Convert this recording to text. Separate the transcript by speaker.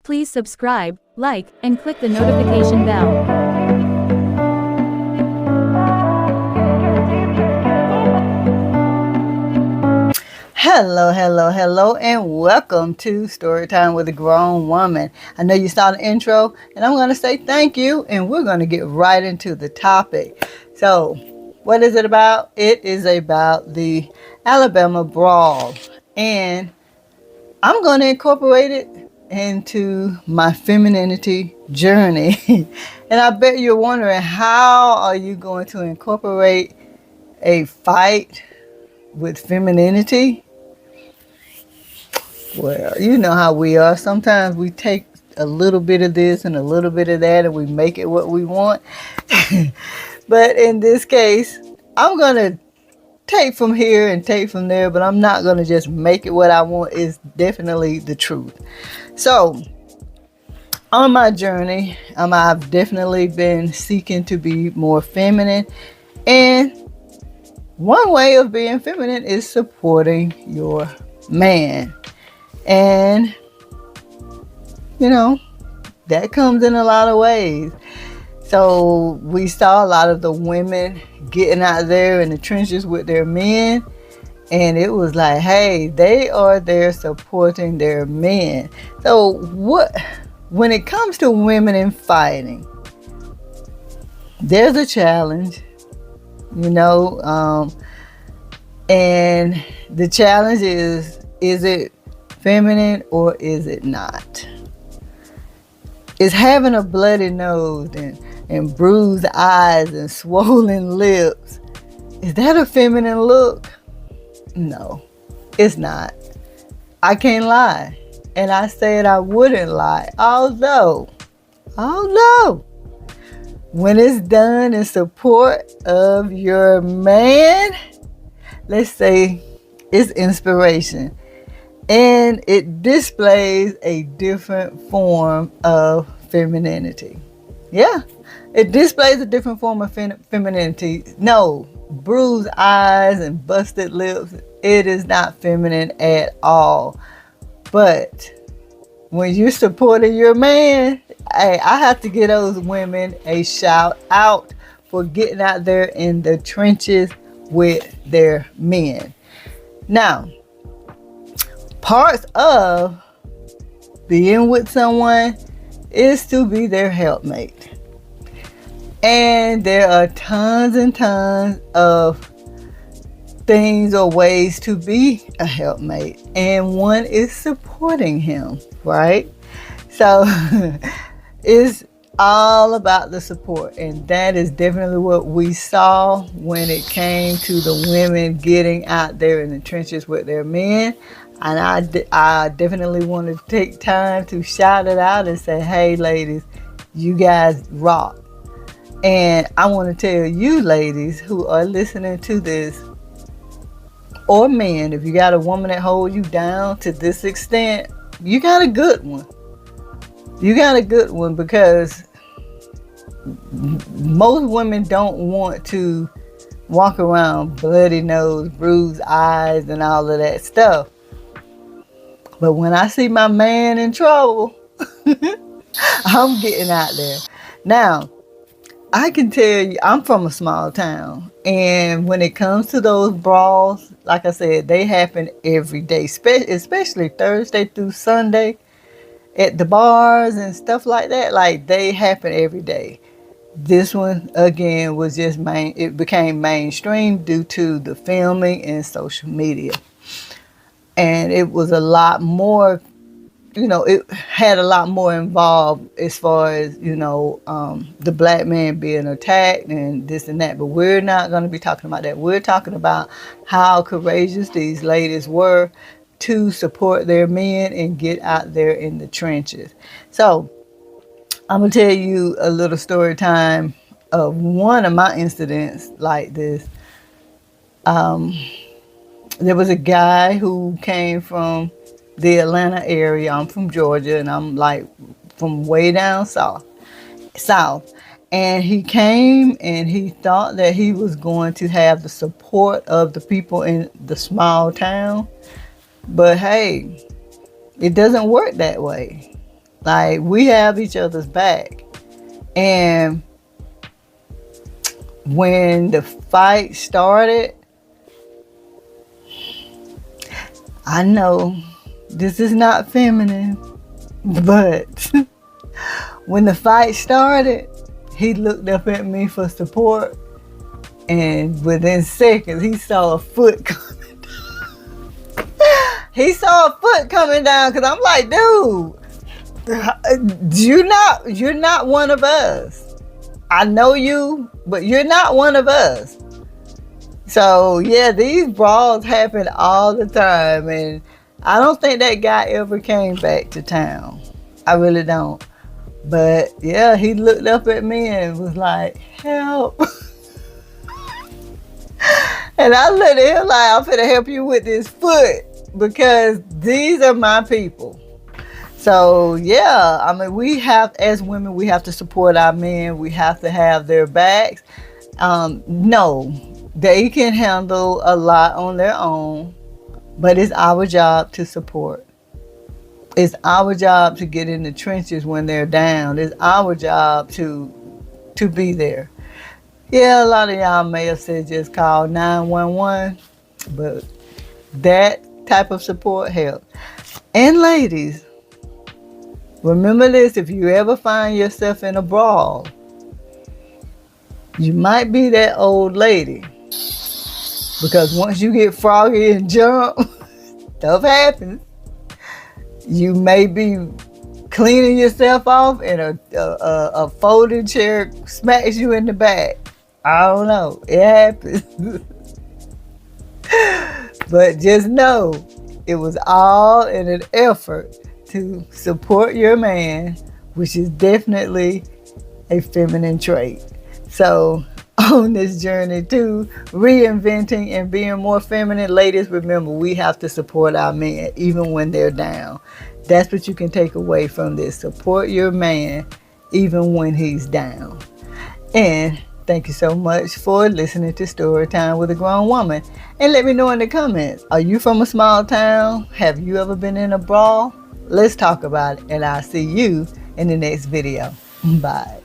Speaker 1: Please subscribe, like, and click the notification bell.
Speaker 2: Hello, and welcome to Storytime with a Grown Woman. I know you saw the intro, and I'm going to say thank you, and we're going to get right into the topic. So, what is it about? It is about the Alabama Brawl, and I'm going to incorporate it into my femininity journey. And I bet you're wondering, how are you going to incorporate a fight with femininity? Well, you know how we are. Sometimes we take a little bit of this and a little bit of that and we make it what we want. But in this case, I'm going to take from here and take from there, but I'm not going to just make it what I want. It's definitely the truth. So, on my journey, I've definitely been seeking to be more feminine. And one way of being feminine is supporting your man. And, you know, that comes in a lot of ways. So we saw a lot of the women getting out there in the trenches with their men. And it was like, hey, they are there supporting their men. So when it comes to women in fighting, there's a challenge, you know. And the challenge is it feminine or is it not? Is having a bloody nose and bruised eyes and swollen lips, is that a feminine look? No, it's not. I can't lie. And I said I wouldn't lie. Although, when it's done in support of your man, let's say it's inspiration. And it displays a different form of femininity. Yeah, it displays a different form of femininity. No, bruised eyes and busted lips, it is not feminine at all. But when you're supporting your man, hey, I have to give those women a shout out for getting out there in the trenches with their men. Now, parts of being with someone is to be their helpmate. And there are tons and tons of things or ways to be a helpmate. And one is supporting him, right? So it's all about the support. And that is definitely what we saw when it came to the women getting out there in the trenches with their men. And I definitely want to take time to shout it out and say, hey, ladies, you guys rock. And I want to tell you, ladies, who are listening to this, or men, if you got a woman that holds you down to this extent, you got a good one. You got a good one, because most women don't want to walk around bloody nose, bruised eyes, and all of that stuff. But when I see my man in trouble, I'm getting out there. Now, I can tell you, I'm from a small town. And when it comes to those brawls, like I said, they happen every day, especially Thursday through Sunday at the bars and stuff like that. Like, they happen every day. This one, again, was just it became mainstream due to the filming and social media. And it was a lot more, you know, it had a lot more involved as far as, you know, the black man being attacked and this and that. But we're not going to be talking about that. We're talking about how courageous these ladies were to support their men and get out there in the trenches. So I'm going to tell you a little story time of one of my incidents like this. There was a guy who came from the Atlanta area. I'm from Georgia, and I'm like from way down south. And he came and he thought that he was going to have the support of the people in the small town. But hey, it doesn't work that way. Like, we have each other's back. And when the fight started, I know this is not feminine, but when the fight started, he looked up at me for support, and within seconds, he saw a foot coming down. He saw a foot coming down, because I'm like, dude, you're not one of us. I know you, but you're not one of us. So, yeah, these brawls happen all the time, and I don't think that guy ever came back to town. I really don't. But, yeah, he looked up at me and was like, help. And I looked at him like, I'm finna help you with this foot, because these are my people. So, yeah, I mean, we have, as women, we have to support our men. We have to have their backs. No, they can handle a lot on their own, but it's our job to support. It's our job to get in the trenches when they're down. It's our job to be there. Yeah, a lot of y'all may have said just call 911, but that type of support helps. And ladies, remember this, if you ever find yourself in a brawl, you might be that old lady. Because once you get froggy and jump, stuff happens. You may be cleaning yourself off and a folding chair smacks you in the back. I don't know. It happens. But just know, it was all in an effort to support your man, which is definitely a feminine trait. So, on this journey to reinventing and being more feminine, ladies, remember, we have to support our men even when they're down. That's what you can take away from this. Support your man even when he's down. And thank you so much for listening to Storytime with a Grown Woman. And let me know in the comments, are you from a small town? Have you ever been in a brawl? Let's talk about it, and I'll see you in the next video. Bye.